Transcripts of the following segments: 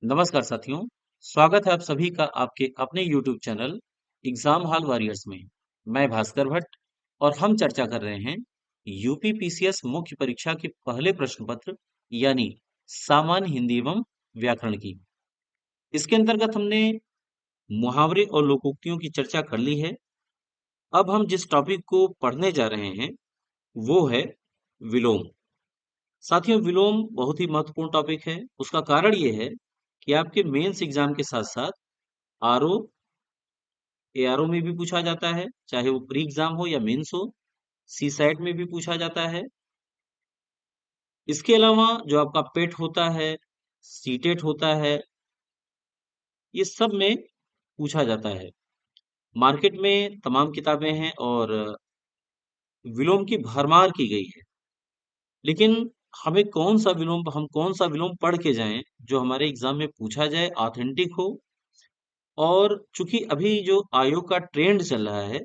नमस्कार साथियों, स्वागत है आप सभी का आपके अपने YouTube channel exam hall warriors में। मैं भास्कर भट्ट और हम चर्चा कर रहे हैं यूपी पीसीएस मुख्य परीक्षा के पहले प्रश्न पत्र यानी सामान्य हिंदी एवं व्याकरण की। इसके अंतर्गत हमने मुहावरे और लोकोक्तियों की चर्चा कर ली है। अब हम जिस टॉपिक को पढ़ने जा रहे हैं वो है विलोम। साथियों, विलोम बहुत ही महत्वपूर्ण टॉपिक है। उसका कारण ये है कि आपके मेंस एग्जाम के साथ साथ आरओ एआरओ में भी पूछा जाता है, चाहे वो प्री एग्जाम हो या मेंस हो। सी सेट में भी पूछा जाता है। इसके अलावा जो आपका पेट होता है, सीटेट होता है, ये सब में पूछा जाता है। मार्केट में तमाम किताबें हैं और विलोम की भरमार की गई है। लेकिन हम कौन सा विलोम पढ़ के जाएं जो हमारे एग्जाम में पूछा जाए, ऑथेंटिक हो। और चूंकि अभी जो आयोग का ट्रेंड चल रहा है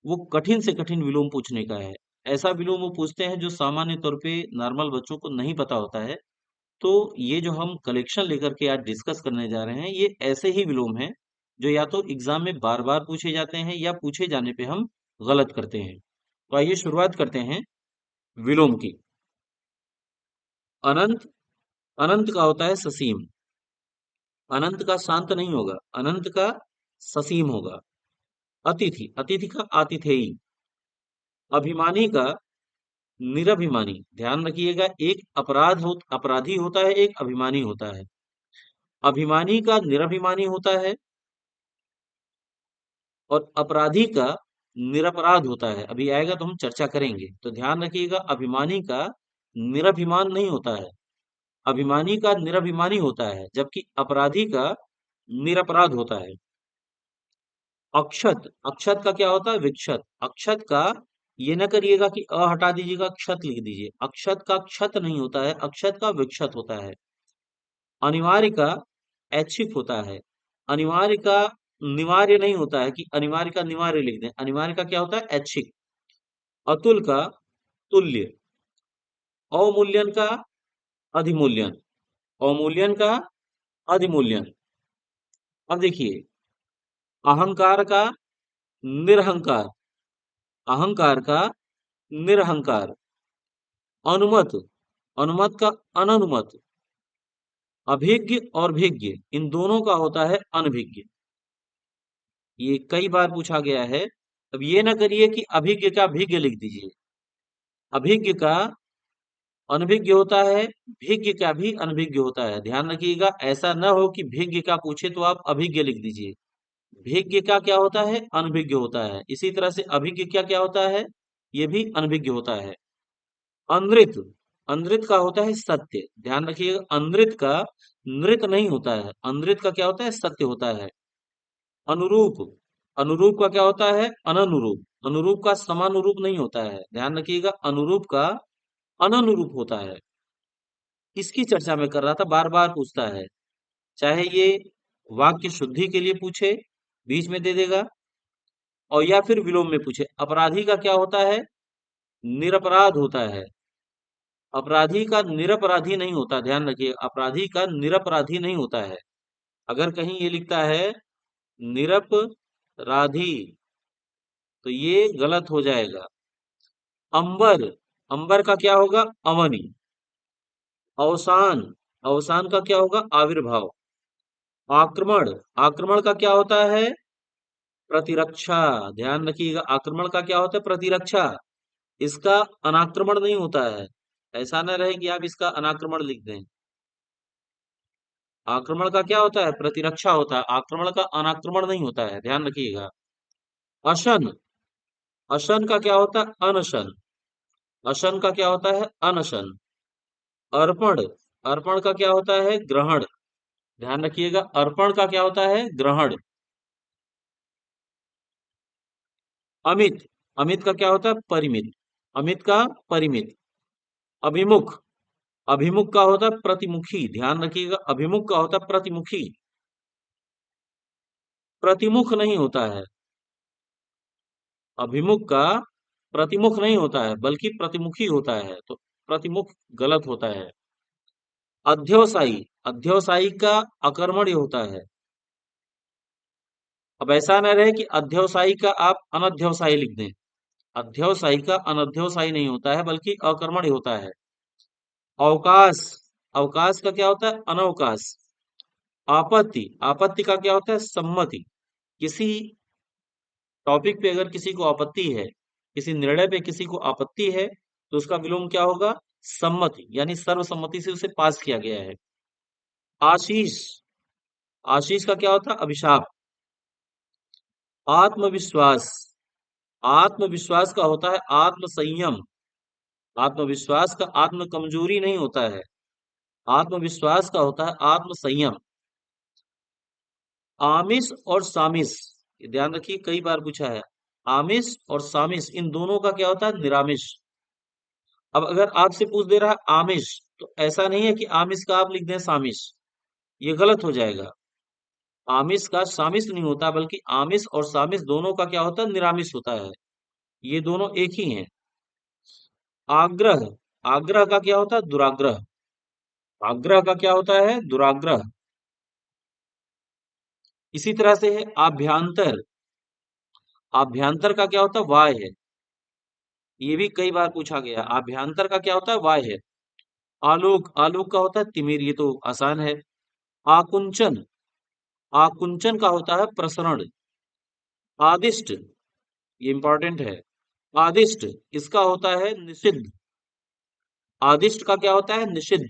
वो कठिन से कठिन विलोम पूछने का है। ऐसा विलोम वो पूछते हैं जो सामान्य तौर पे नॉर्मल बच्चों को नहीं पता होता है। तो ये जो हम कलेक्शन लेकर के आज डिस्कस करने जा रहे हैं ये ऐसे ही विलोम हैं जो या तो एग्जाम में बार बार पूछे जाते हैं या पूछे जाने पे हम गलत करते हैं। तो आइए शुरुआत करते हैं विलोम की। अनंत, अनंत का होता है ससीम। अनंत का शांत नहीं होगा, अनंत का ससीम होगा। अतिथि, अतिथि का आतिथेयी। अभिमानी का निरभिमानी। ध्यान रखिएगा, एक अपराधी होता है, एक अभिमानी होता है। अभिमानी का निरभिमानी होता है और अपराधी का निरपराध होता है। अभी आएगा तो हम चर्चा करेंगे, तो ध्यान रखिएगा, अभिमानी का निरभिमान नहीं होता है, अभिमानी का निरभिमानी होता है, जबकि अपराधी का निरपराध होता है। अक्षत, अक्षत का क्या होता है? विक्षत। अक्षत का ये न करिएगा कि अ हटा दीजिएगा, क्षत लिख दीजिए। अक्षत का क्षत नहीं होता है, अक्षत का विक्षत होता है। अनिवार्य का ऐच्छिक होता है। अनिवार्य का निवार्य नहीं होता है कि अनिवार्य का निवार्य लिख दें। अनिवार्य का क्या होता है? ऐच्छिक। अतुल का तुल्य। अवमूल्यन का अधिमूल्यन। अवमूल्यन का अधिमूल्यन। अब देखिए, अहंकार का निरहंकार। अहंकार का निरहंकार। अनुमत, अनुमत का अननुमत। अभिज्ञ और भिज्ञ, इन दोनों का होता है अनभिज्ञ। ये कई बार पूछा गया है। अब ये ना करिए कि अभिज्ञ का भिज्ञ लिख दीजिए। अभिज्ञ का अनभिज्ञ होता है, भिज्ञ का भी अनभिज्ञ होता है। ध्यान रखिएगा, ऐसा न हो कि भिज्ञ का पूछे तो आप अभिज्ञ लिख दीजिए। भिज्ञ का क्या होता है? अनभिज्ञ होता है। इसी तरह से अभिज्ञ क्या क्या होता है? ये भी अनभिज्ञ होता है। अनृत, अनृत का होता है सत्य। ध्यान रखिएगा, अनृत का नृत नहीं होता है, अनृत का क्या होता है? सत्य होता है। अनुरूप, अनुरूप का क्या होता है? अननुरूप। अनुरूप का समानुरूप नहीं होता है। ध्यान रखिएगा, अनुरूप का अननुरूप होता है। इसकी चर्चा मैं कर रहा था, बार बार पूछता है, चाहे ये वाक्य शुद्धि के लिए पूछे, बीच में दे देगा, और या फिर विलोम में पूछे। अपराधी का क्या होता है? निरपराध होता है। अपराधी का निरपराधी नहीं होता। ध्यान रखिए, अपराधी का निरपराधी नहीं होता है। अगर कहीं ये लिखता है निरपराधी तो ये गलत हो जाएगा। अंबर, अंबर का क्या होगा? अवनि। अवसान, अवसान का क्या होगा? आविर्भाव। आक्रमण, आक्रमण का क्या होता है? प्रतिरक्षा। ध्यान रखिएगा, आक्रमण का क्या होता है? प्रतिरक्षा। इसका अनाक्रमण नहीं होता है। ऐसा न रहे कि आप इसका अनाक्रमण लिख दें। आक्रमण का क्या होता है? प्रतिरक्षा होता है। आक्रमण का अनाक्रमण नहीं होता है, ध्यान रखिएगा। अशन, अशन का क्या होता है? अनशन। अशन का क्या होता है? अनशन। अर्पण, अर्पण का क्या होता है? ग्रहण। ध्यान रखिएगा, अर्पण का क्या होता है? ग्रहण। अमित, अमित का क्या होता है? परिमित। अमित का परिमित। अभिमुख, अभिमुख का होता है प्रतिमुखी। ध्यान रखिएगा, अभिमुख का होता है प्रतिमुखी। प्रतिमुख नहीं होता है। अभिमुख का प्रतिमुख नहीं होता है बल्कि प्रतिमुखी होता है, तो प्रतिमुख गलत होता है। अध्यवसायी, अध्यवसायी का अकर्मण्य होता है। अब ऐसा ना रहे कि अध्यवसायी का आप अनध्यवसायी लिख दें। अध्यवसायी का अनध्यवसायी नहीं होता है बल्कि अकर्मण्य होता है। अवकाश, अवकाश का क्या होता है? अनवकाश। आपत्ति, आपत्ति का क्या होता है? सम्मति। किसी टॉपिक पे अगर किसी को आपत्ति है, किसी निर्णय पे किसी को आपत्ति है, तो उसका विलोम क्या होगा? सम्मति, यानी सर्वसम्मति से उसे पास किया गया है। आशीष, आशीष का क्या होता है? अभिशाप। आत्मविश्वास, आत्मविश्वास का होता है आत्म संयम। आत्मविश्वास का आत्म कमजोरी नहीं होता है, आत्मविश्वास का होता है आत्म संयम। आमिष और सामिष, ये ध्यान रखिए, कई बार पूछा है। आमिष और सामिष, इन दोनों का क्या होता है? निरामिष। अब अगर आपसे पूछ दे रहा है आमिष, तो ऐसा नहीं है कि आमिष का आप लिख दें सामिष, ये गलत हो जाएगा। आमिष का सामिष नहीं होता, बल्कि आमिष और सामिष दोनों का क्या होता है? निरामिष होता है। ये दोनों एक ही हैं। आग्रह, आग्रह का क्या होता है? दुराग्रह। आग्रह का क्या होता है? दुराग्रह। इसी तरह से है आभ्यंतर, आभ्यंतर का क्या होता है? बाह्य। ये भी कई बार पूछा गया। आभ्यंतर का क्या होता है? बाह्य। आलोक, आलोक का होता है तिमिर, ये तो आसान है। आकुंचन, आकुंचन का होता है प्रसरण। आदिष्ट, ये इंपॉर्टेंट है। आदिष्ट, इसका होता है निषिद्ध। आदिष्ट का क्या होता है? निषिद्ध।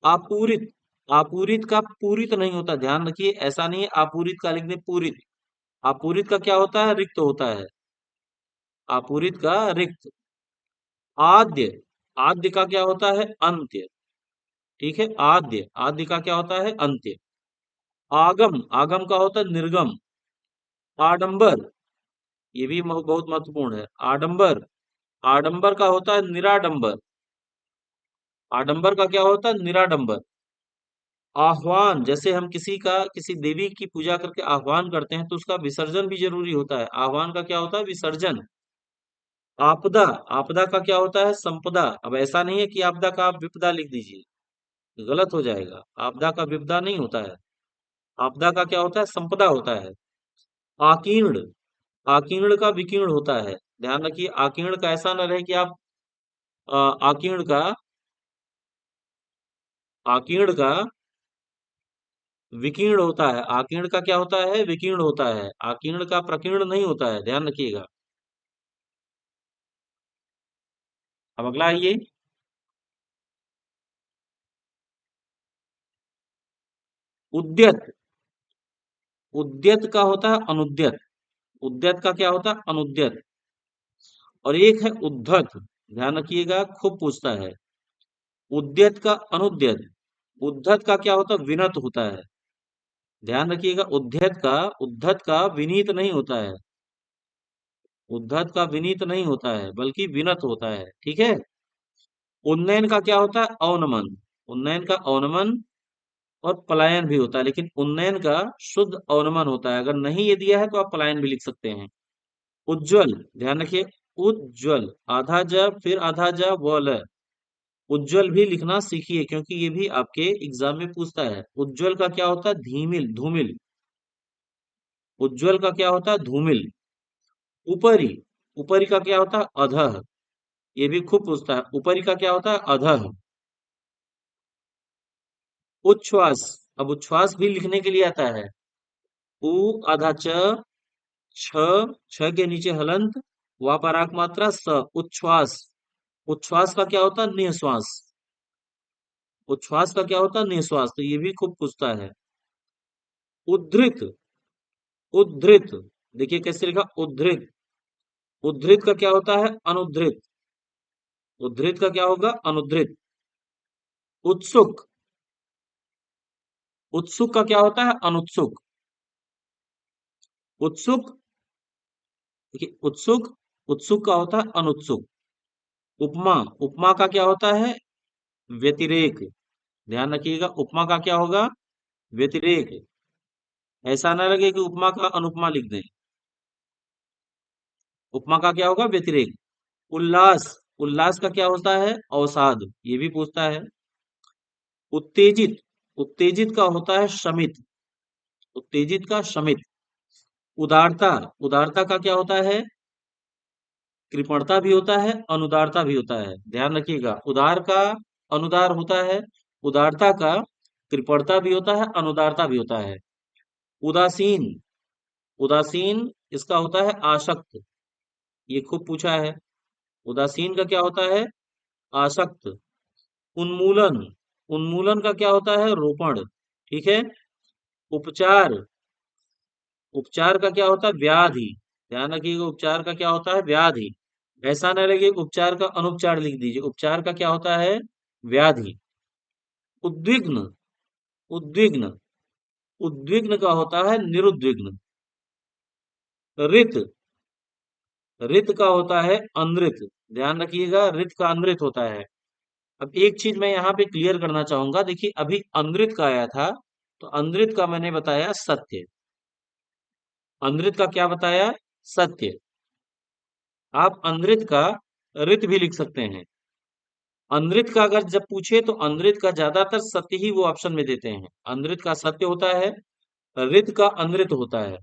आपूरित, आपूरित का पूरित नहीं होता, ध्यान रखिए, ऐसा नहीं है आपूरित का लिख दे पूरित। आपूरित का क्या होता है? रिक्त होता है। आपूरित का रिक्त। आद्य, आद्य का क्या होता है? अंत्य। ठीक है, आद्य, आद्य का क्या होता है? अंत्य। आगम, आगम का होता है निर्गम। आडंबर, ये भी बहुत महत्वपूर्ण है। आडंबर, आडंबर का होता है निराडंबर। आडंबर का क्या होता है? निराडंबर। आह्वान, जैसे हम किसी का, किसी देवी की पूजा करके आह्वान करते हैं, तो उसका विसर्जन भी जरूरी होता है। आह्वान का क्या होता है? विसर्जन। आपदा, आपदा का क्या होता है? संपदा। अब ऐसा नहीं है कि आपदा का आप विपदा लिख दीजिए, गलत हो जाएगा। आपदा का विपदा नहीं होता है, आपदा का क्या होता है? संपदा होता है। आकीर्ण, आकीर्ण का विकीर्ण होता है। ध्यान रखिए, आकीर्ण का ऐसा न रहे कि आप अ, आकीर्ण का, आकीर्ण का विकीर्ण होता है। आकीर्ण का क्या होता है? विकीर्ण होता है। आकीर्ण का प्रकीर्ण नहीं होता है, ध्यान रखिएगा। अब अगला आइए। उद्यत, उद्यत का होता है अनुद्यत। उद्यत का क्या होता है? अनुद्यत। और एक है उद्धत, ध्यान रखिएगा, खूब पूछता है। उद्यत का अनुद्यत। उद्धत का क्या होता है? विनत होता है। ध्यान रखिएगा, उद्धत का विनीत नहीं होता है। उद्धत का विनीत नहीं होता है, बल्कि विनत होता है। ठीक है। उन्नयन का क्या होता है? अवनमन। उन्नयन का अवनमन और पलायन भी होता है, लेकिन उन्नयन का शुद्ध अवनमन होता है। अगर नहीं ये दिया है तो आप पलायन भी लिख सकते हैं। उज्ज्वल, ध्यान रखिए, उज्ज्वल, आधा ज फिर आधा ज व ल। उज्ज्वल भी लिखना सीखिए, क्योंकि ये भी आपके एग्जाम में पूछता है। उज्ज्वल का क्या होता है? धीमिल, धूमिल। उज्ज्वल का क्या होता है? धूमिल। ऊपरी, ऊपरी का क्या होता है? अधः। ये भी खूब पूछता है। ऊपरी का क्या होता है? अधः। उच्छ्वास, अब उच्छ्वास भी लिखने के लिए आता है। उ आधा च, छ, छ के नीचे हलंत, वा पर आक मात्रा स, उच्छ्वास। उच्छ्वास का क्या होता है? निःश्वास। उच्छ्वास का क्या होता है? निःश्वास। तो ये भी खूब पूछता है। उद्धृत, उद्धृत, देखिए कैसे लिखा? उद्धृत। उद्धृत का क्या होता है? अनुद्धृत। उद्धृत का क्या होगा? अनुद्धृत। उत्सुक, उत्सुक का क्या होता है? अनुत्सुक। उत्सुक, देखिए उत्सुक, उत्सुक का होता है अनुत्सुक। उपमा, उपमा का क्या होता है? व्यतिरेक। ध्यान रखिएगा, उपमा का क्या होगा? व्यतिरेक। ऐसा ना लगे कि उपमा का अनुपमा लिख दें। उपमा का क्या होगा? व्यतिरेक। उल्लास, उल्लास का क्या होता है? अवसाद। ये भी पूछता है। उत्तेजित, उत्तेजित का होता है शमित, उत्तेजित का शमित। उदारता, उदारता का क्या होता है? कृपणता भी होता है, अनुदारता भी होता है, ध्यान रखिएगा। उदार का अनुदार होता है, उदारता का कृपणता भी होता है, अनुदारता भी होता है। उदासीन, उदासीन इसका होता है आसक्त, ये खूब पूछा है। उदासीन का क्या होता है? आसक्त। उन्मूलन, उन्मूलन का क्या होता है? रोपण, ठीक है। उपचार, उपचार का क्या होता है? व्याधि, ध्यान रखिएगा, उपचार का क्या होता है? व्याधि। ऐसा न लगे उपचार का अनुपचार लिख दीजिए, उपचार का क्या होता है? व्याधि। उद्विग्न, उद्विग्न, उद्विग्न का होता है निरुद्विग्न। ऋत, ऋत का होता है अनृत, ध्यान रखिएगा, ऋत का अनृत होता है। अब एक चीज मैं यहाँ पे क्लियर करना चाहूंगा, देखिए अभी अनृत का आया था, तो अनृत का मैंने बताया सत्य, अनृत का क्या बताया? सत्य। आप अनृत का ऋत भी लिख सकते हैं। अनृत का अगर जब पूछे तो अनृत का ज्यादातर सत्य ही वो ऑप्शन में देते हैं, अनृत का सत्य होता है, ऋत का अनृत होता है।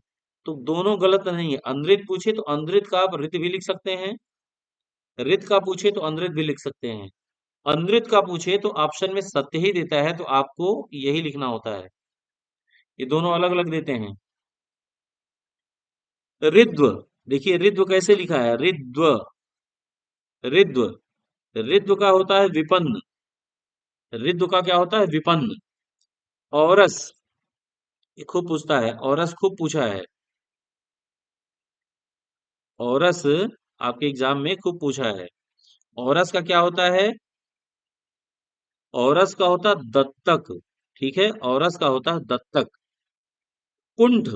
तो दोनों गलत नहीं है, अनृत पूछे तो अनृत का आप ऋत भी लिख सकते हैं, ऋत का पूछे तो अनृत भी लिख सकते हैं। अनृत का पूछे तो ऑप्शन में सत्य ही देता है, तो आपको यही लिखना होता है, ये दोनों अलग अलग देते हैं। ऋद्व, देखिए ऋद्व कैसे लिखा है? ऋद्व, ऋद्व, ऋद्व का होता है विपन्न, ऋद्व का क्या होता है? विपन्न। औरस, ये खूब पूछता है, औरस खूब पूछा है, औरस आपके एग्जाम में खूब पूछा है। औरस का क्या होता है? औरस का होता है दत्तक, ठीक है, औरस का होता है दत्तक। कुंठ,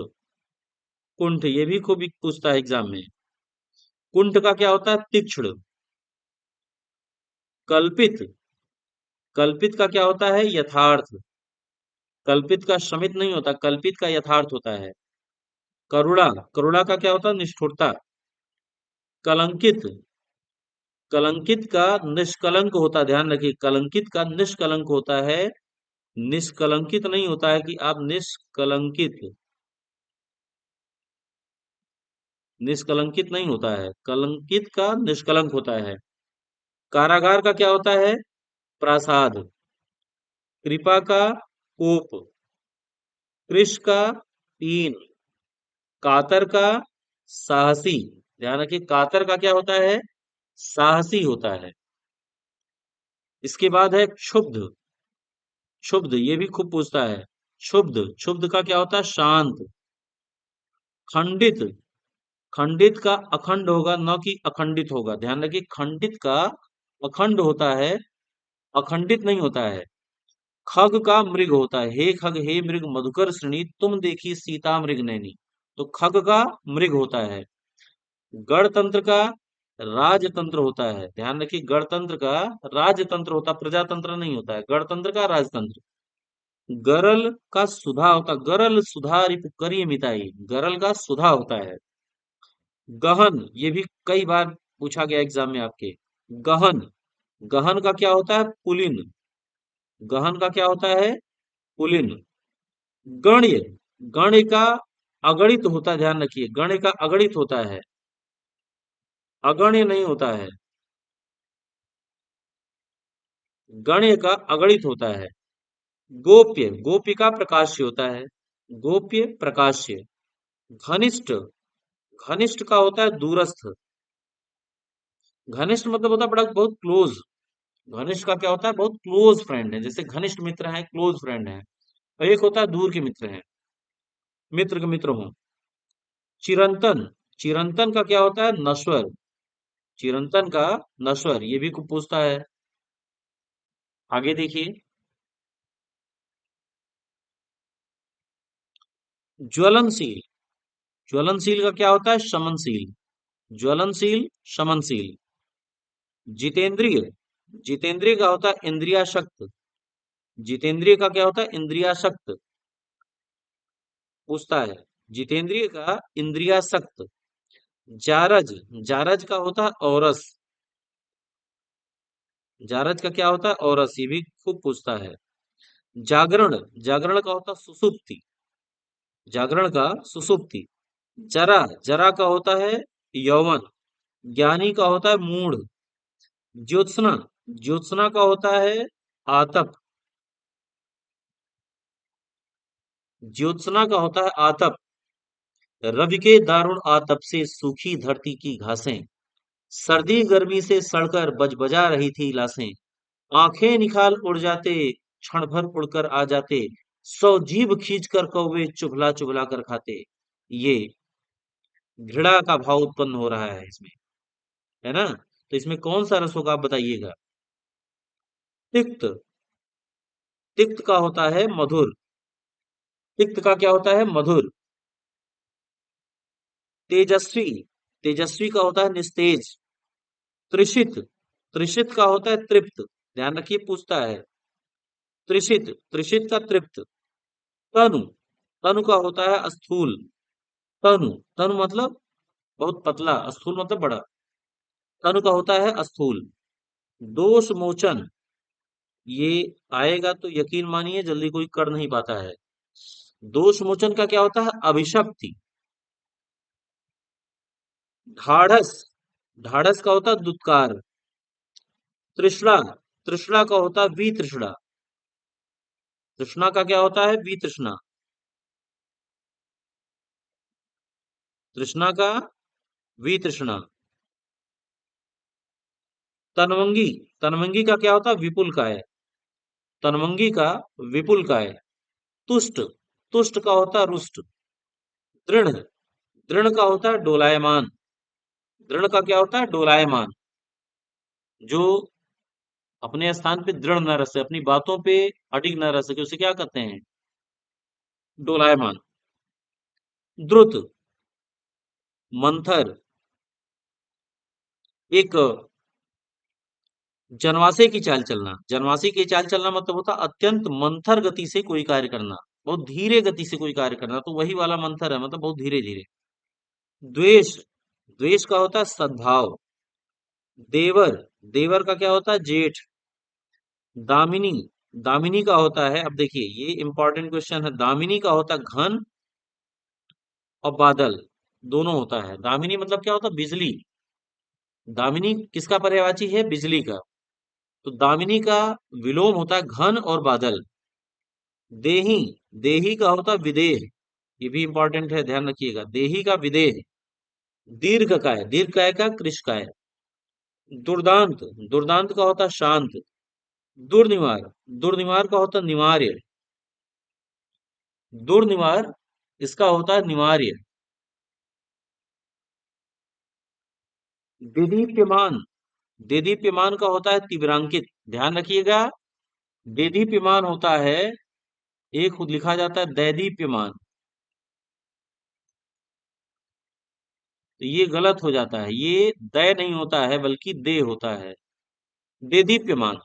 कुंठ ये भी खूब पूछता है एग्जाम में। कुंठ का क्या होता है? तीक्ष्ण। कल्पित, कल्पित का क्या होता है? यथार्थ। कल्पित का श्रमित नहीं होता, कल्पित का यथार्थ होता है। करुणा, करुणा का क्या होता है? निष्ठुरता। कलंकित, कलंकित का निष्कलंक होता है, ध्यान रखिए, कलंकित का निष्कलंक होता है, निष्कलंकित नहीं होता है कि आप निष्कलंकित, निष्कलंकित नहीं होता है, कलंकित का निष्कलंक होता है। कारागार का क्या होता है? प्रासाद। कृपा का कोप। कृष का पीन। कातर का साहसी, ध्यान रखिए, कातर का क्या होता है? साहसी होता है। इसके बाद है क्षुब्ध, क्षुब्ध ये भी खूब पूछता है। क्षुब्ध, क्षुब्ध का क्या होता है? शांत। खंडित, खंडित का अखंड होगा, न कि अखंडित होगा, ध्यान रखिए, खंडित का अखंड होता है, अखंडित नहीं होता है। खग का मृग होता है, हे खग हे मृग मधुकर श्रेणी तुम देखी सीता मृग नैनी, तो खग का मृग होता है। गणतंत्र का राजतंत्र होता है, ध्यान रखिए, गणतंत्र का राजतंत्र होता है, प्रजातंत्र नहीं होता है, गणतंत्र का राजतंत्र। गरल का सुधा होता, गरल सुधा रिपु करिय मिताई, गरल का सुधा होता है। गहन, ये भी कई बार पूछा गया एग्जाम में आपके। गहन, गहन का क्या होता है? पुलिन, गहन का क्या होता है? पुलिन। गण्य, गण्य का अगणित होता है, ध्यान रखिए, गण्य का अगणित होता है, अगण्य नहीं होता है, गण्य का अगणित होता है। गोप्य, गोप्य का प्रकाश्य होता है, गोप्य प्रकाश्य। घनिष्ठ, घनिष्ठ का होता है दूरस्थ, घनिष्ठ मतलब होता है बड़ा, बहुत क्लोज। घनिष्ठ का क्या होता है? बहुत क्लोज फ्रेंड है, जैसे घनिष्ठ मित्र है, क्लोज फ्रेंड है। और एक होता है दूर के मित्र हैं, मित्र के मित्र हो। चिरंतन, चिरंतन का क्या होता है? नश्वर, चिरंतन का नश्वर, ये भी खूब पूछता है। आगे देखिए, ज्वलनशील, ज्वलनशील का क्या होता है? शमनशील, ज्वलनशील शमनशील। जितेंद्रिय, जितेंद्रिय का होता है इंद्रियाशक्त, जितेंद्रिय का क्या होता है? इंद्रियाशक्त पूछता है, जितेंद्रिय का इंद्रियाशक्त। जारज, जारज का होता है औरस, जारज का क्या होता है? औरस, ये भी खूब पूछता है। जागरण, जागरण का होता है सुसुप्ति, जागरण का सुसुप्ति। जरा, जरा का होता है यौवन। ज्ञानी का होता है मूढ़। ज्योत्सना, ज्योत्सना का होता है आतप। ज्योत्सना का होता है आतप। रवि के दारुण आतप से सूखी धरती की घासें, सर्दी गर्मी से सड़कर बजबजा रही थी लाशें। आंखें निखाल उड़ जाते, क्षण भर उड़कर आ जाते, सौ जीभ खींच कर कौवे चुभला चुभला कर खाते। ये घृणा का भाव उत्पन्न हो रहा है इसमें, है ना? तो इसमें कौन सा रस होगा आप बताइएगा? तिक्त, तिक्त का होता है मधुर। तिक्त का क्या होता है? मधुर। तेजस्वी, तेजस्वी का होता है निस्तेज। त्रिषित, त्रिषित का होता है तृप्त। ध्यान रखिए पूछता है। त्रिषित, त्रिषित का तृप्त। तनु, तनु का होता है स्थूल। तनु, तनु मतलब बहुत पतला, स्थूल मतलब बड़ा। तनु का होता है स्थूल। दोष मोचन, ये आएगा तो यकीन मानिए जल्दी कोई कर नहीं पाता है। दोष मोचन का क्या होता है? अभिशप्ति। ढाढ़स, ढाढ़स का होता है दुत्कार। तृष्णा, तृष्णा का होता है वितृष्णा। तृष्णा का क्या होता है? वितृष्णा। तृष्णा का वितृष्णा। तनवंगी, तनवंगी का क्या होता है? विपुल काय। तनवंगी का विपुल काय। तुष्ट, तुष्ट का होता है रुष्ट। दृढ़, दृढ़ का होता है डोलायमान। दृढ़ का क्या होता है? डोलायमान। जो अपने स्थान पे दृढ़ न रह सके, अपनी बातों पे अडिग न रह सके, उसे क्या कहते हैं? डोलायमान। द्रुत, मंथर, एक जनवासे की चाल चलना। जनवासे की चाल चलना मतलब होता है अत्यंत मंथर गति से कोई कार्य करना, बहुत धीरे गति से कोई कार्य करना, तो वही वाला मंथर है, मतलब बहुत धीरे धीरे। द्वेष, द्वेष का होता है सद्भाव। देवर, देवर का क्या होता है? जेठ। दामिनी, दामिनी का होता है, अब देखिए ये इंपॉर्टेंट क्वेश्चन है, दामिनी का होता है घन और बादल, दोनों होता है। दामिनी मतलब क्या होता है? बिजली। दामिनी किसका पर्यायवाची है? बिजली का। तो दामिनी का विलोम होता है घन और बादल। देही, देही का होता है विदेह। ये भी इंपॉर्टेंट है, ध्यान रखिएगा। देही का विदेह। दीर्घ काय, दीर्घ काय का कृश काय। दुर्दांत, दुर्दांत का होता है शांत। दुर्निवार, दुर्निवार का होता है निवार्य। दुर्निवार, इसका होता है निवार्य। देदीप्यमान, देदीप्यमान का होता है तीव्रांकित। ध्यान रखिएगा, देदीप्यमान होता है, एक खुद लिखा जाता है दैदीप्यमान, तो ये गलत हो जाता है। ये दै नहीं होता है बल्कि दे होता है। देदीप्यमान,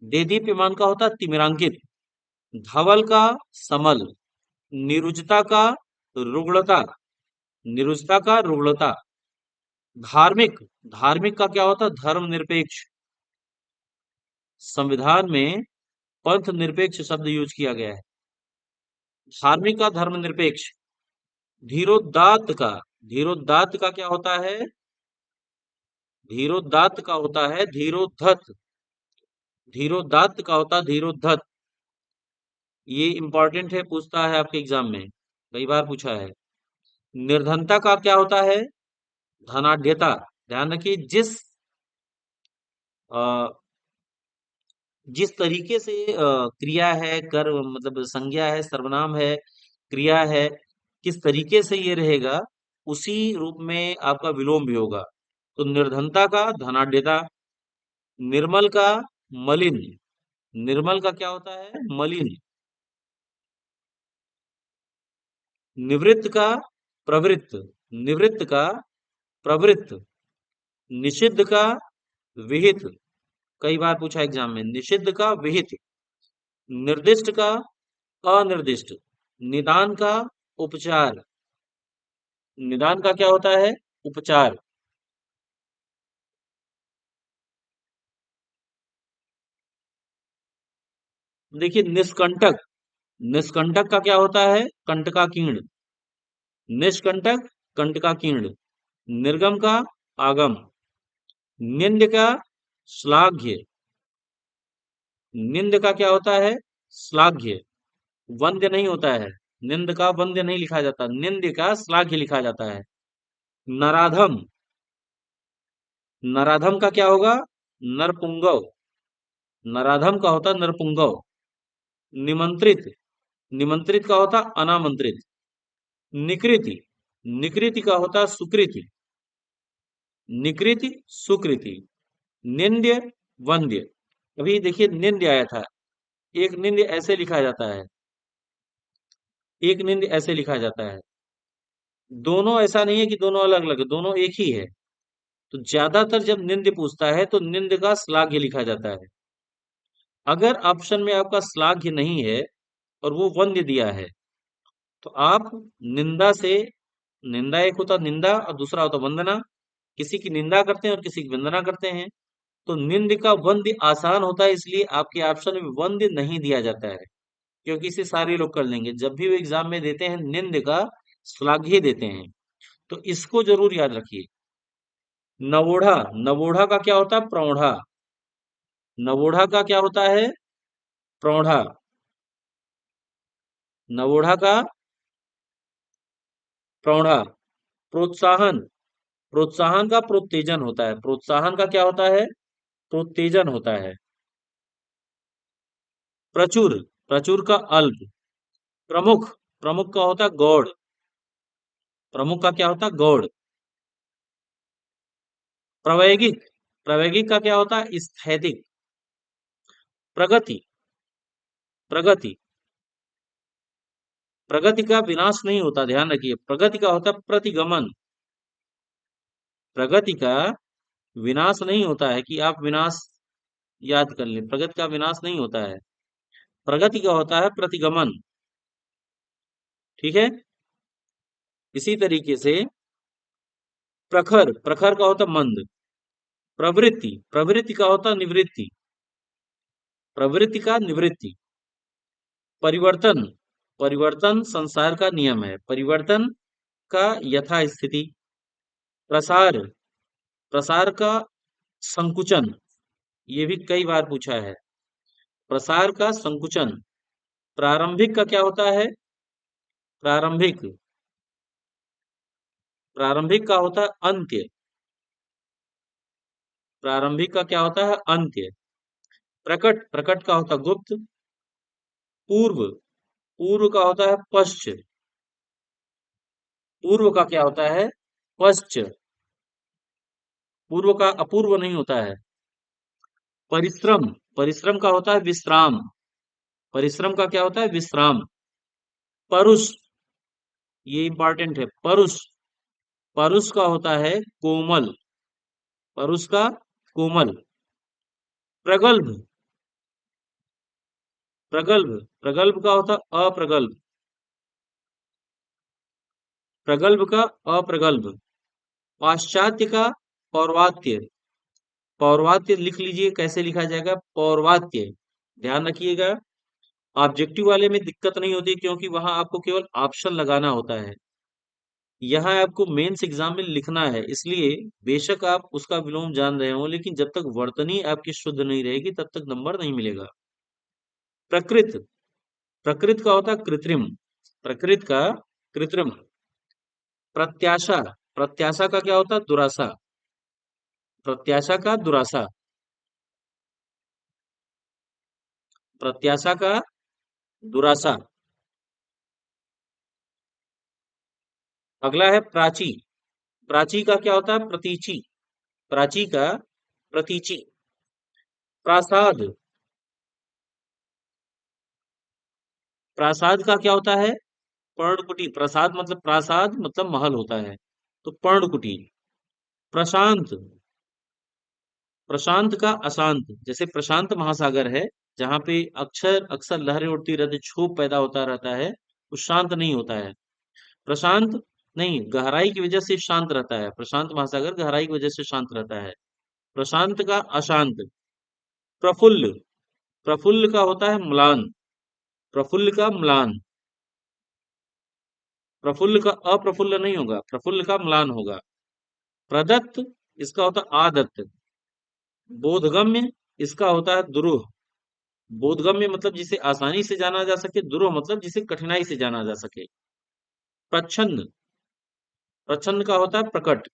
देदीप्यमान का होता है तिमिरांकित। धवल का समल। निरुजता का रुग्णता, निरुजता का रुग्णता। धार्मिक, धार्मिक का क्या होता है? धर्मनिरपेक्ष। संविधान में पंथ निरपेक्ष शब्द यूज किया गया है। धार्मिक का धर्मनिरपेक्ष। धीरोदात्त का, धीरोदात्त का क्या होता है? धीरोदात्त का होता है धीरोद्धत। धीरोदात्त का होता है धीरोद्धत। ये इंपॉर्टेंट है, पूछता है आपके एग्जाम में, कई बार पूछा है। निर्धनता का क्या होता है? धनाढ्यता। ध्यान रखिए, अ, जिस तरीके से क्रिया है, कर मतलब संज्ञा है, सर्वनाम है, क्रिया है, किस तरीके से ये रहेगा, उसी रूप में आपका विलोम भी होगा। तो निर्धनता का धनाढ्यता। निर्मल का मलिन। निर्मल का क्या होता है? मलिन। निवृत्त का प्रवृत्त। निवृत्त का प्रवृत्त। निषिद्ध का विहित। कई बार पूछा एग्जाम में, निषिद्ध का विहित। निर्दिष्ट का अनिर्दिष्ट। निदान का उपचार। निदान का क्या होता है? उपचार। देखिए निष्कंटक, निष्कंटक का क्या होता है? कंटकाकीर्ण। निष्कंटक कंटकाकीर्ण। निर्गम का आगम। निंद का श्लाघ्य। निंद का क्या होता है? श्लाघ्य। वंद्य नहीं होता है। निंद का वंद्य नहीं लिखा जाता, निंद का श्लाघ्य लिखा जाता है। नराधम। नराधम का क्या होगा? नरपुंगव। नराधम का होता नरपुंगव। निमंत्रित। निमंत्रित का होता अनामंत्रित। निकृति। निकृति का होता सुकृति। निकृति सुकृति। निंद्य वंद्य। अभी देखिए निंद्य आया था, एक निंद्य ऐसे लिखा जाता है, एक निंद्य ऐसे लिखा जाता है। दोनों ऐसा नहीं है कि दोनों अलग अलग है, दोनों एक ही है। तो ज्यादातर जब निंद्य पूछता है तो निंद्य का श्लाघ्य लिखा जाता है। अगर ऑप्शन में आपका श्लाघ्य नहीं है और वो वंद्य दिया है, तो आप निंदा से, निंदा एक होता निंदा और दूसरा होता वंदना। किसी की निंदा करते हैं और किसी की वंदना करते हैं। तो निंद का वंद्य आसान होता है, इसलिए आपके ऑप्शन में वंद्य नहीं दिया जाता है, क्योंकि इसे सारे लोग कर लेंगे। जब भी वो एग्जाम में देते हैं निंद का श्लाघ्य देते हैं, तो इसको जरूर याद रखिए। नवोढ़ा। नवोढ़ा का क्या होता है? प्रौढ़ा। नवोढ़ा का क्या होता है? प्रौढ़ा। नवोढ़ा का प्रौढ़ा। प्रोत्साहन। प्रोत्साहन का प्रोत्तेजन होता है। प्रोत्साहन का क्या होता है? प्रोत्तेजन होता है। प्रचुर। प्रचुर का अल्प। प्रमुख। प्रमुख का होता है गौड़। प्रमुख का क्या होता है? गौड़। प्रावैगिक। प्रावैगिक का क्या होता है? स्थैतिक। प्रगति। प्रगति। प्रगति का विनाश नहीं होता, ध्यान रखिए। प्रगति का होता है प्रतिगमन। प्रगति का विनाश नहीं होता है कि आप विनाश याद कर लें, प्रगति का विनाश नहीं होता है। प्रगति का होता है प्रतिगमन। ठीक है। इसी तरीके से प्रखर। प्रखर का होता है मंद। प्रवृत्ति। प्रवृत्ति का होता है निवृत्ति। प्रवृत्ति का निवृत्ति। परिवर्तन। परिवर्तन संसार का नियम है। परिवर्तन का यथास्थिति। प्रसार। प्रसार का संकुचन। ये भी कई बार पूछा है। प्रसार का संकुचन। प्रारंभिक का क्या होता है? प्रारंभिक। प्रारंभिक का होता है अंत्य। प्रारंभिक का क्या होता है? अंत्य। प्रकट। प्रकट का होता है गुप्त। पूर्व। पूर्व का होता है पश्च। पूर्व का क्या होता है? पश्च। पूर्व का अपूर्व नहीं होता है। परिश्रम। परिश्रम का होता है विश्राम। परिश्रम का क्या होता है? विश्राम। परुष। ये इंपॉर्टेंट है। परुष। परुष का होता है कोमल। परुष का कोमल। प्रगल्भ। प्रगल्भ। प्रगल्भ का होता है अप्रगल्भ। प्रगल्भ का अप्रगल्भ। पाश्चात्य का पौर्वात्य। पौर्वात्य लिख लीजिए, कैसे लिखा जाएगा? पौर्वात्य। ध्यान रखिएगा, ऑब्जेक्टिव वाले में दिक्कत नहीं होती, क्योंकि वहां आपको केवल ऑप्शन लगाना होता है। यहाँ आपको मेंस एग्जाम में लिखना है, इसलिए बेशक आप उसका विलोम जान रहे हो, लेकिन जब तक वर्तनी आपकी शुद्ध नहीं रहेगी तब तक नंबर नहीं मिलेगा। प्रकृत। प्रकृत का होता है कृत्रिम। प्रकृत का कृत्रिम। प्रत्याशा। प्रत्याशा का क्या होता है? दुराशा। प्रत्याशा का दुराशा। प्रत्याशा का दुराशा। अगला है प्राची। प्राची का क्या होता है? प्रतीचि। प्राची का प्रतीचि। प्रासाद। प्रासाद का क्या होता है? पर्णकुटी। प्रसाद मतलब प्रासाद मतलब महल होता है, तो पर्णकुटी। प्रशांत। प्रशांत का अशांत। जैसे प्रशांत महासागर है, जहां पे अक्षर अक्सर लहरें उठती रहती, क्षोभ पैदा होता रहता है, वो शांत नहीं होता है। प्रशांत नहीं, गहराई की वजह से शांत रहता है। प्रशांत महासागर गहराई की वजह से शांत रहता है। प्रशांत का अशांत। प्रफुल्ल। प्रफुल्ल का होता है म्लान, प्रफुल्ल का म्लान, प्रफुल्ल का अप्रफुल्ल नहीं होगा, प्रफुल्ल का म्लान होगा। प्रदत्त, इसका होता है आदत्त। बोधगम्य, इसका होता है दुरूह। बोधगम्य मतलब जिसे आसानी से जाना जा सके, दुरूह मतलब जिसे कठिनाई से जाना जा सके। प्रच्छन्न, प्रच्छन्न का होता है प्रकट।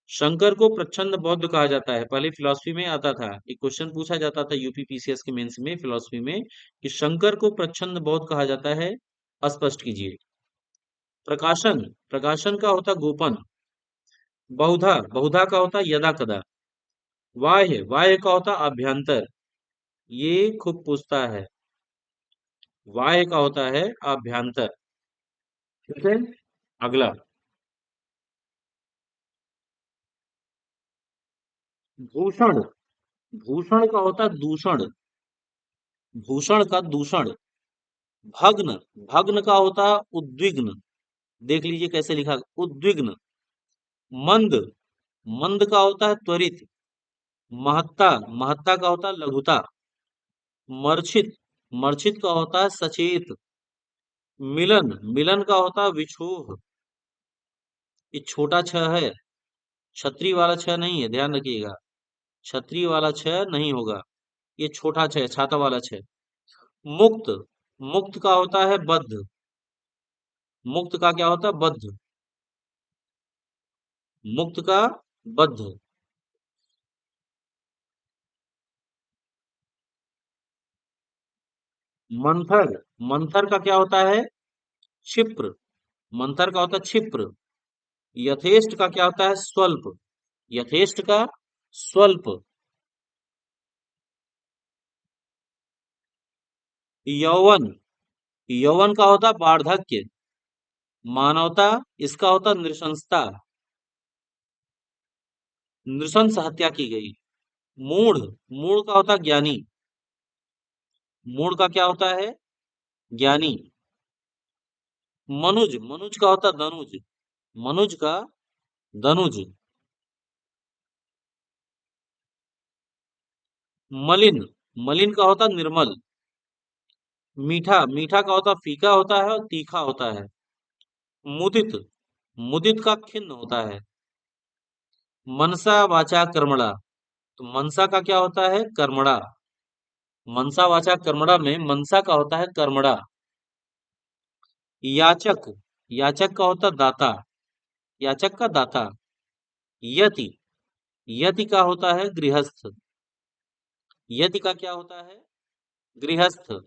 शंकर को प्रच्छन्न बौद्ध कहा जाता है। पहले फिलॉसफी में आता था, एक क्वेश्चन पूछा जाता था यूपीपीसीएस के मेंस में फिलॉसफी में कि शंकर को प्रच्छन्न बौद्ध कहा जाता है, स्पष्ट कीजिए। प्रकाशन, प्रकाशन का होता है गोपन। बहुधा, बहुधा का होता है यदा कदा। वाह्य, वाह्य का होता है अभ्यंतर। ये खूब पूछता है, वाह्य का होता है अभ्यंतर। ठीक है, अगला। भूषण, भूषण का होता है दूषण। भूषण का दूषण। भग्न, भग्न का होता है उद्विग्न। देख लीजिए कैसे लिखा, उद्विग्न। मंद, मंद का होता है त्वरित। महत्ता, महत्ता का होता है लघुता। मर्छित, मर्छित का होता है सचेत। मिलन, मिलन का होता है विछोह। ये छोटा छ है, छतरी वाला छ नहीं है, ध्यान रखिएगा। छतरी वाला छ नहीं होगा, ये छोटा छ है, छाता वाला छ। मुक्त, मुक्त का होता है बद्ध। मुक्त का क्या होता है, बद्ध। मुक्त का बद्ध। मंथर, मंथर का क्या होता है, क्षिप्र। मंथर का होता है क्षिप्र। यथेष्ट का क्या होता है, स्वल्प। यथेष्ट का स्वल्प। यौवन, यौवन का होता है वार्धक्य। मानवता, इसका होता है नृशंसता। नृशंस हत्या की गई। मूढ़, मूढ़ का होता है ज्ञानी। मूढ़ का क्या होता है, ज्ञानी। मनुज, मनुज का होता है धनुज। मनुज का धनुज। मलिन, मलिन का होता है निर्मल। मीठा, मीठा का होता है फीका होता है और तीखा होता है। मुदित, मुदित का खिन्न होता है। मनसा वाचा कर्मणा, तो मनसा का क्या होता है, कर्मणा। मनसा वाचा कर्मणा में मनसा का होता है कर्मणा। याचक, याचक का होता है दाता। याचक का दाता। यति, यति का होता है गृहस्थ। यति का क्या होता है, गृहस्थ।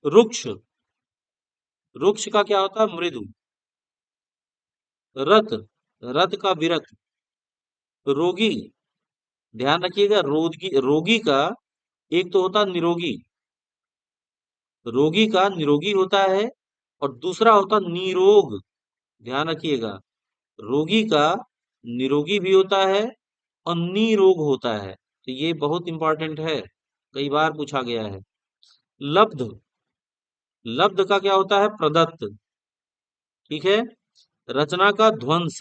रुक्ष, रुक्ष का क्या होता है, मृदु। रथ, रथ का विरथ। रोगी, ध्यान रखिएगा, रोगी, रोगी का एक तो होता है निरोगी। रोगी का निरोगी होता है और दूसरा होता है निरोग। ध्यान रखिएगा, रोगी का निरोगी भी होता है और निरोग होता है, तो ये बहुत इंपॉर्टेंट है, कई बार पूछा गया है। लब्ध, लब्ध का क्या होता है, प्रदत्त। ठीक है। रचना का ध्वंस।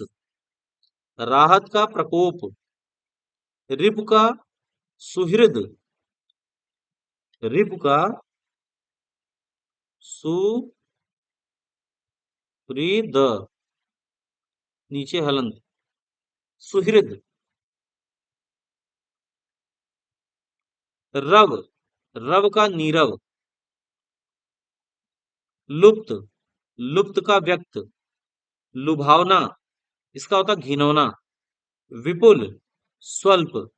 राहत का प्रकोप। रिप का सुहृद। रिप का सुहृद, नीचे हलंत, सुहृद। रव, रव का नीरव। लुप्त, लुप्त का व्यक्त। लुभावना, इसका होता घिनौना। विपुल, स्वल्प।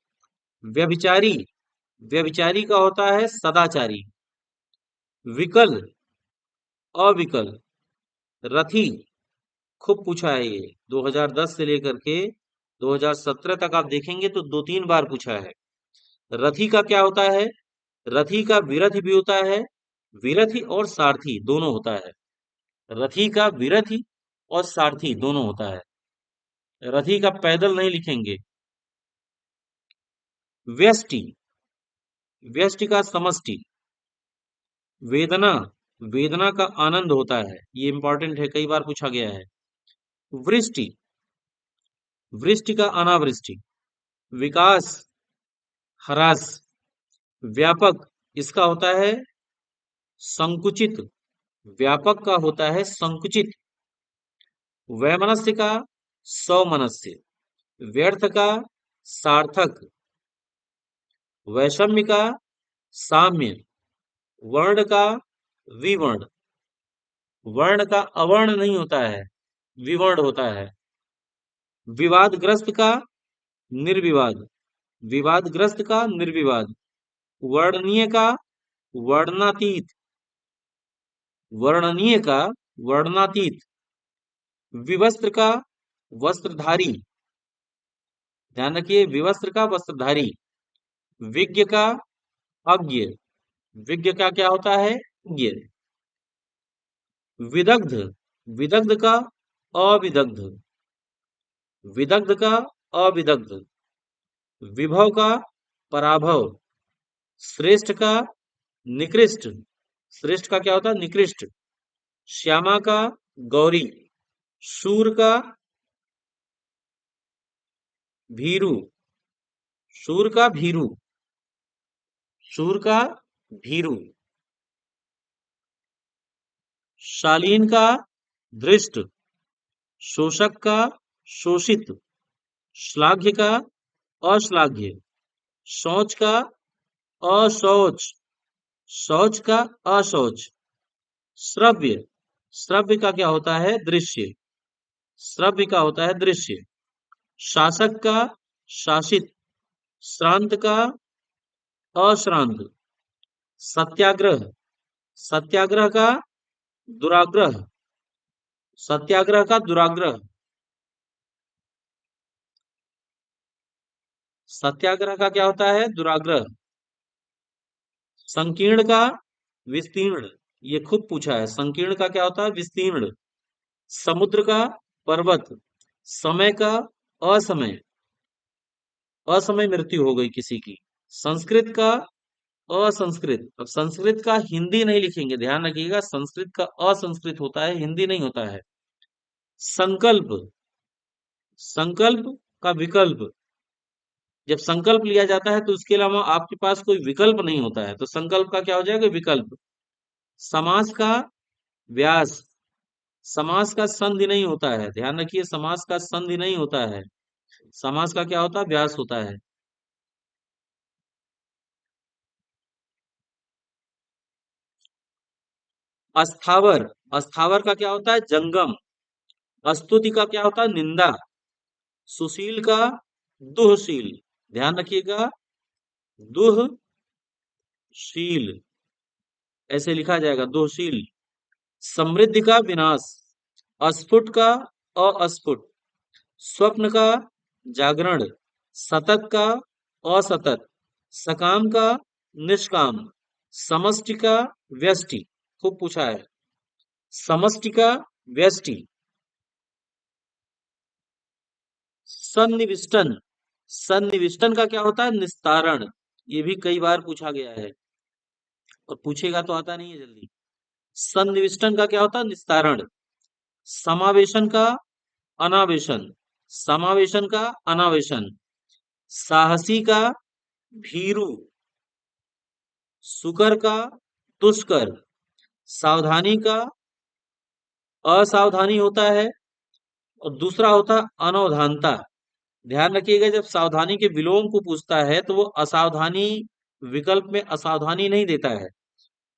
व्यभिचारी, व्यभिचारी का होता है सदाचारी। विकल, अविकल। रथी, खूब पूछा है ये, 2010 से लेकर के 2017 तक आप देखेंगे तो दो तीन बार पूछा है। रथी का क्या होता है, रथी का विरथ भी होता है, विरथी और सारथी दोनों होता है। रथी का विरथी और सारथी दोनों होता है। रथी का पैदल नहीं लिखेंगे। व्यष्टि, व्यष्टि का समष्टि। वेदना, वेदना का आनंद होता है, ये इंपॉर्टेंट है, कई बार पूछा गया है। वृष्टि, वृष्टि का अनावृष्टि। विकास, ह्रास। व्यापक, इसका होता है संकुचित, व्यापक का होता है संकुचित, वैमनस्य का सौमनस्य, व्यर्थ का सार्थक, वैषम्य का साम्य, वर्ण का विवर्ण, वर्ण का अवर्ण नहीं होता है, विवर्ण होता है, विवादग्रस्त का निर्विवाद, विवादग्रस्त का निर्विवाद, वर्णनीय का वर्णनातीत, वर्णनीय का वर्णनातीत, विवस्त्र का वस्त्रधारी, ध्यान रखिए, विवस्त्र का वस्त्रधारी, विज्ञ का अज्ञ, विज्ञ का क्या होता है, ज्ञ, विदग्ध, विदग्ध का अविदग्ध, विदग्ध का अविदग्ध, विभव का पराभव, श्रेष्ठ का निकृष्ट, श्रेष्ठ का क्या होता है, निकृष्ट, श्यामा का गौरी, शूर का भीरू, शूर का भीरू, शूर का भीरू, शालीन का धृष्ट, शोषक का शोषित, श्लाघ्य का अश्लाघ्य, शौच का अशौच, शौच का अशौच, श्रव्य, श्रव्य का क्या होता है, दृश्य, श्रव्य का होता है दृश्य, शासक का शासित, श्रांत का अश्रांत, सत्याग्रह, सत्याग्रह का दुराग्रह, सत्याग्रह का दुराग्रह, सत्याग्रह का क्या होता है, दुराग्रह, संकीर्ण का विस्तीर्ण, ये खूब पूछा है, संकीर्ण का क्या होता है, विस्तीर्ण, समुद्र का पर्वत, समय का असमय, असमय मृत्यु हो गई किसी की, संस्कृत का असंस्कृत, अब संस्कृत का हिंदी नहीं लिखेंगे, ध्यान रखिएगा, संस्कृत का असंस्कृत होता है, हिंदी नहीं होता है, संकल्प, संकल्प का विकल्प, जब संकल्प लिया जाता है तो उसके अलावा आपके पास कोई विकल्प नहीं होता है, तो संकल्प का क्या हो जाएगा, विकल्प, समास का व्यास, समास का संधि नहीं होता है, ध्यान रखिए, समास का संधि नहीं होता है, समास का क्या होता है, व्यास होता है, अस्थावर, अस्थावर का क्या होता है, जंगम, स्तुति का क्या होता है, निंदा, सुशील का दुहशील, ध्यान रखिएगा, दुहशील ऐसे लिखा जाएगा, दुहशील, समृद्धि का विनाश, अस्फुट का अस्फुट, स्वप्न का जागरण, सतत का असतत, सकाम का निष्काम, समष्टि का व्यष्टि, खूब पूछा है, समष्टि का व्यष्टि, सन्निविष्टन, सन्निविष्टन का क्या होता है, निस्तारण, ये भी कई बार पूछा गया है और पूछेगा तो आता नहीं है जल्दी, सन्निविष्टन का क्या होता है, निस्तारण, समावेशन का अनावेशन, समावेशन का अनावेशन, साहसी का भीरू, सुकर का दुष्कर, सावधानी का असावधानी होता है और दूसरा होता है अनवधानता, ध्यान रखिएगा, जब सावधानी के विलोम को पूछता है तो वो असावधानी विकल्प में असावधानी नहीं देता है,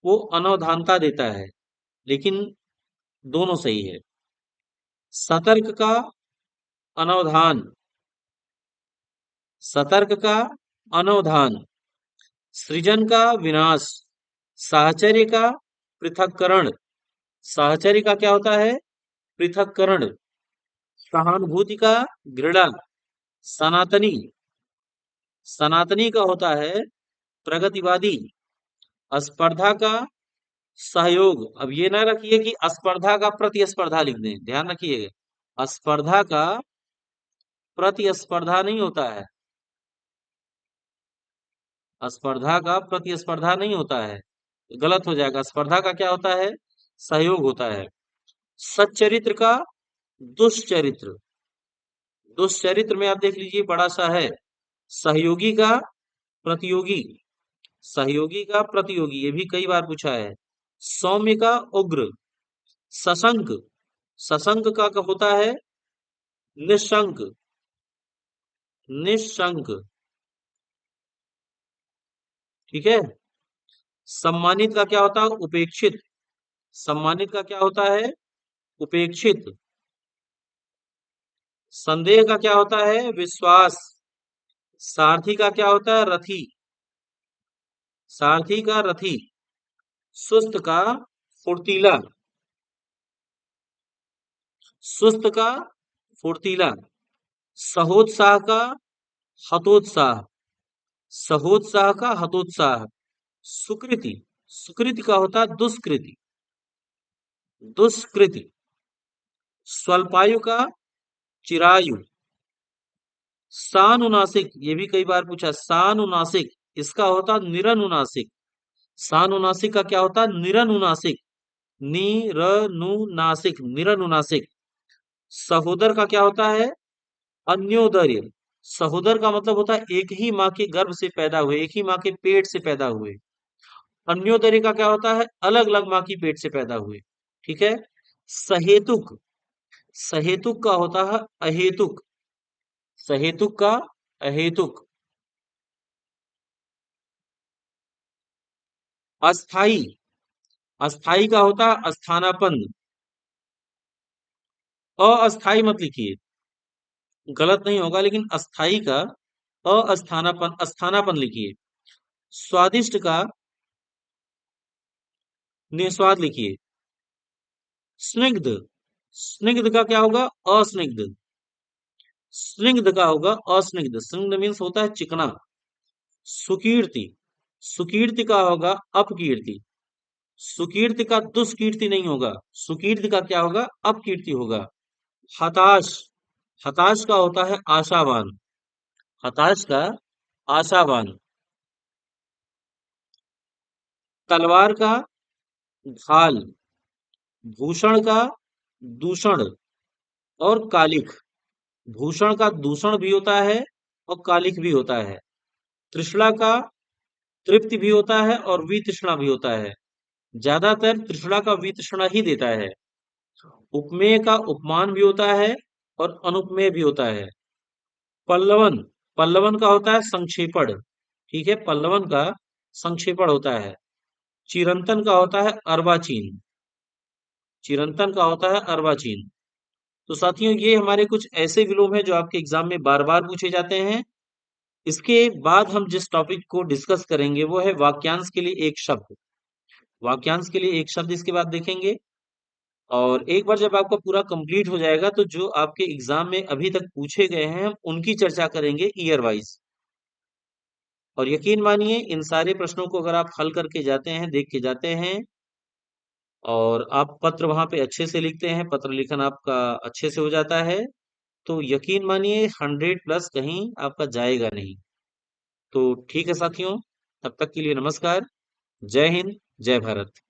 वो अनवधानता देता है, लेकिन दोनों सही है, सतर्क का अनवधान, सतर्क का अनवधान, सृजन का विनाश, साहचर्य का पृथक्करण, साहचर्य का क्या होता है, पृथक्करण, सहानुभूति का घृणा, सनातनी, सनातनी का होता है प्रगतिवादी, स्पर्धा का सहयोग, अब ये ना रखिए कि स्पर्धा का प्रतिस्पर्धा लिख दें, ध्यान रखिएगा, स्पर्धा का प्रतिस्पर्धा नहीं होता है, स्पर्धा का प्रतिस्पर्धा नहीं होता है, गलत हो जाएगा, स्पर्धा का क्या होता है, सहयोग होता है, सच्चरित्र का दुष्चरित्र, दुष्चरित्र में आप देख लीजिए बड़ा सा है, सहयोगी का प्रतियोगी, सहयोगी का प्रतियोगी, ये भी कई बार पूछा है। सौम्य का उग्र। सशंक, सशंक का होता है निशंक, निशंक। ठीक है। सम्मानित का क्या होता है? उपेक्षित। सम्मानित का क्या होता है? उपेक्षित। संदेह का क्या होता है? विश्वास। सारथी का क्या होता है? रथी। सारथी का रथी। सुस्त का फुर्तीला। सुस्त का फुर्तीला। सहोत्साह का हतोत्साह। सहोत्साह का हतोत्साह। सुकृति, सुकृति का होता है दुष्कृति। दुष्कृति। स्वल्पायु का चिरायु। सानुनासिक, ये भी कई बार पूछा। सानुनासिक, इसका होता निरनुनासिक। सानुनासिक का क्या होता है? निरनुनासिक। निरनुनासिक, निरनुनासिक। सहोदर का क्या होता है? अन्योदर्य। सहोदर का मतलब होता है एक ही माँ के गर्भ से पैदा हुए, एक ही माँ के पेट से पैदा हुए। अन्योदर्य का क्या होता है? अलग अलग माँ की पेट से पैदा हुए। ठीक है। सहेतुक, सहेतुक का होता है अहेतुक। सहेतुक का अहेतुक। अस्थाई, अस्थाई का होता है अस्थानापन्न। अस्थाई मत लिखिए, गलत नहीं होगा, लेकिन अस्थाई का अस्थानापन, अस्थानापन लिखिए। स्वादिष्ट का निस्वाद लिखिए। स्निग्ध, स्निग्ध का क्या होगा? अस्निग्ध। स्निग्ध का होगा अस्निग्ध। स्निग्ध मीन्स होता है चिकना। सुकीर्ति, सुकीर्ति का होगा अपकीर्ति। सुकीर्ति का दुष्कीर्ति नहीं होगा, सुकीर्ति का क्या होगा? अपकीर्ति होगा। हताश, हताश का होता है आशावान। हताश का आशावान। तलवार का ढाल। भूषण का दूषण और कालिख। भूषण का दूषण भी होता है और कालिख भी होता है। तृष्णा का तृप्ति भी होता है और वितृष्णा भी होता है। ज्यादातर तृष्णा का वितृष्णा ही देता है। उपमेय का उपमान भी होता है और अनुपमेय भी होता है। पल्लवन, पल्लवन का होता है संक्षेपण। ठीक है, पल्लवन का संक्षेपण होता है। चिरंतन का होता है अर्वाचीन। चिरंतन का होता है अर्वाचीन। तो साथियों, ये हमारे कुछ ऐसे विलोम हैं जो आपके एग्जाम में बार बार पूछे जाते हैं। इसके बाद हम जिस टॉपिक को डिस्कस करेंगे वो है वाक्यांश के लिए एक शब्द। वाक्यांश के लिए एक शब्द इसके बाद देखेंगे। और एक बार जब आपका पूरा कंप्लीट हो जाएगा तो जो आपके एग्जाम में अभी तक पूछे गए हैं हम उनकी चर्चा करेंगे ईयर वाइज। और यकीन मानिए इन सारे प्रश्नों को अगर आप हल करके जाते हैं, देख के जाते हैं, और आप पत्र वहां पे अच्छे से लिखते हैं, पत्र लिखन आपका अच्छे से हो जाता है, तो यकीन मानिए 100+ कहीं आपका जाएगा नहीं। तो ठीक है साथियों, तब तक के लिए नमस्कार। जय हिंद, जय भारत।